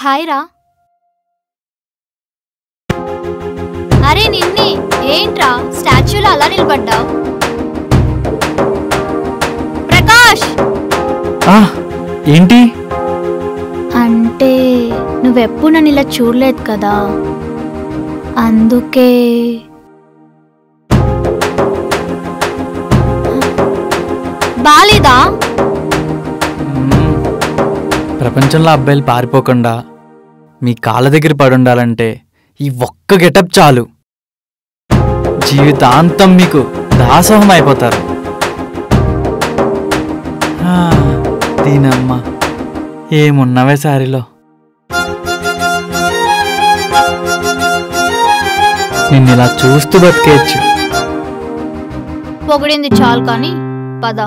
Hi రా. అరే నిన్నే, ఏంట్రా స్టాచ్యూలో అలా నిలబడ్డావు? ప్రకాష్! ఏంటి అంటే నువ్వెప్పుడు నన్ను ఇలా చూడలేదు కదా, అందుకే. బాలేదా? ప్రపంచంలో అబ్బాయిలు పారిపోకుండా మీ కాళ్ళ దగ్గర పడుండాలంటే ఈ ఒక్క గెటప్ చాలు. జీవితాంతం మీకు దాసోహం అయిపోతారు. దీనమ్మ ఏమున్నవే సారీలో. నిన్నిలా చూస్తూ బతికేయచ్చు. పొగిడింది చాలు కానీ పద.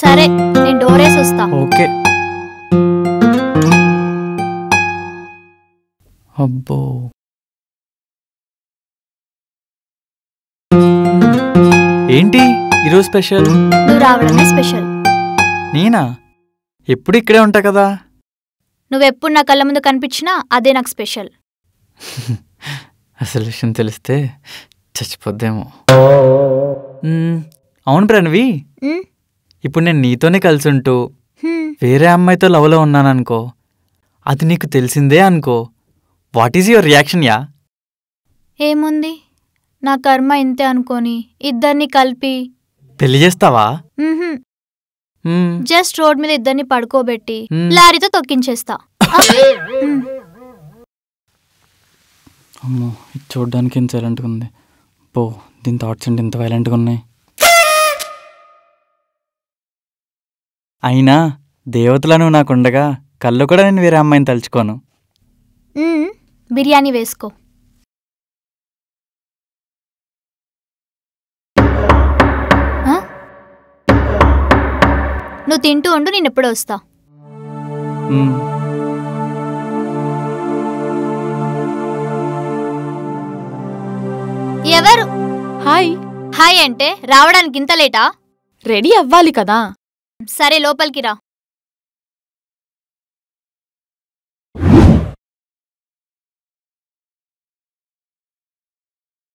సరే, నేను డోరేసి వస్తా. ఓకే. అబ్బో, ఏంటి ఈరోజు స్పెషల్? నువ్వు రావడమే స్పెషల్. నేనా? ఎప్పుడు ఇక్కడే ఉంటా కదా. నువ్వెప్పుడు నా కళ్ళ ముందు కనిపించినా అదే నాకు స్పెషల్. అసలు విషయం తెలిస్తే చచ్చిపోద్దేమో. అవును ప్రణవి, ఇప్పుడు నేను నీతోనే కలిసి ఉంటూ వేరే అమ్మాయితో లవ్లో ఉన్నాననుకో, అది నీకు తెలిసిందే అనుకో, what is your reaction? Yeah ఏముంది, నా కర్మ ఇంతే అనుకోని ఇద్దరిని కలిపి పెళ్లి చేస్తావా? జస్ట్ రోడ్ మీద ఇద్దరిని పడుకోబెట్టి లారీతో తొక్కించేస్తా. అమ్మో, ఇది చూడ్డానికి ఎంత సైలెంట్గా ఉంది. పో, దీని థాట్స్ ఏంటి ఇంత వైలెంట్గా ఉన్నాయి? అయినా దేవతలా నువ్వు నాకుండగా కళ్ళు కూడా నేను వేరే అమ్మాయిని తలుచుకోను. బిర్యానీ వేసుకో. నువ్వు తింటూ ఉండు, నేను ఎప్పుడు వస్తా. ఎవరు? హాయ్. హాయ్ అంటే రావడానికి ఇంత లేటా? రెడీ అవ్వాలి కదా. సరే, లోపలికి రా.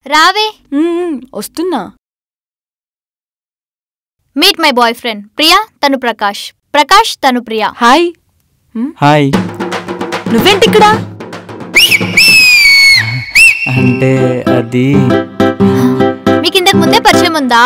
రావే. వస్తున్నా. Meet my boy friend Priya, తను ప్రకాష్. ప్రకాష్, తను ప్రియా. హాయ్. హాయ్. నువ్వేంటిక్కడ? అంటే అది మీకు ఇంతకు ముందే పరిచయం ఉందా?